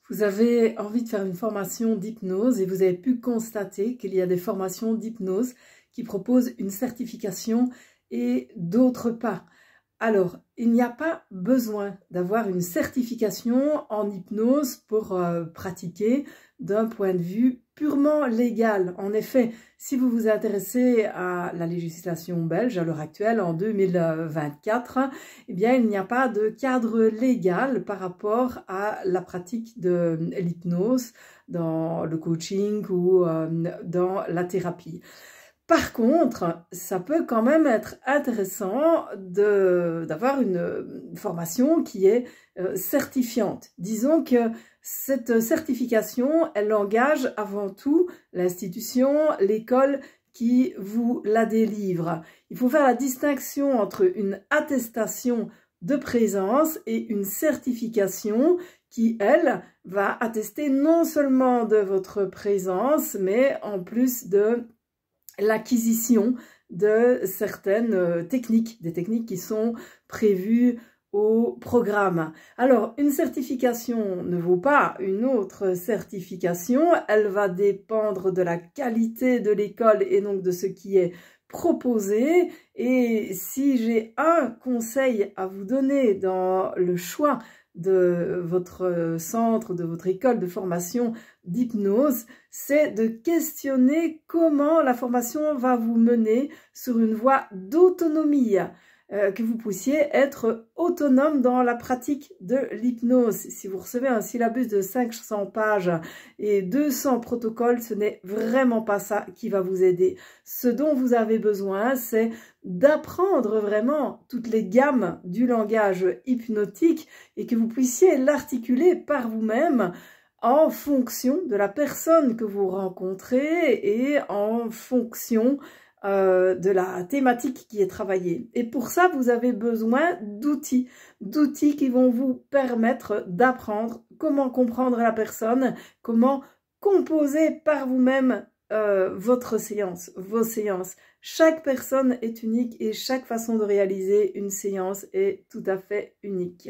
Vous avez envie de faire une formation d'hypnose et vous avez pu constater qu'il y a des formations d'hypnose qui proposent une certification et d'autres pas. Alors, il n'y a pas besoin d'avoir une certification en hypnose pour pratiquer d'un point de vue purement légal. En effet, si vous vous intéressez à la législation belge à l'heure actuelle, en 2024, eh bien, il n'y a pas de cadre légal par rapport à la pratique de l'hypnose dans le coaching ou dans la thérapie. Par contre, ça peut quand même être intéressant d'avoir une formation qui est certifiante. Disons que cette certification, elle engage avant tout l'institution, l'école qui vous la délivre. Il faut faire la distinction entre une attestation de présence et une certification qui, elle, va attester non seulement de votre présence, mais en plus de l'acquisition de certaines techniques, des techniques qui sont prévues au programme. Alors, une certification ne vaut pas une autre certification, elle va dépendre de la qualité de l'école et donc de ce qui est proposé. Et si j'ai un conseil à vous donner dans le choix de votre centre, de votre école de formation d'hypnose, c'est de questionner comment la formation va vous mener sur une voie d'autonomie, que vous puissiez être autonome dans la pratique de l'hypnose. Si vous recevez un syllabus de 500 pages et 200 protocoles, ce n'est vraiment pas ça qui va vous aider. Ce dont vous avez besoin, c'est d'apprendre vraiment toutes les gammes du langage hypnotique et que vous puissiez l'articuler par vous-même en fonction de la personne que vous rencontrez et en fonction de la thématique qui est travaillée. Et pour ça, vous avez besoin d'outils qui vont vous permettre d'apprendre comment comprendre la personne, comment composer par vous-même votre séance, vos séances. Chaque personne est unique et chaque façon de réaliser une séance est tout à fait unique.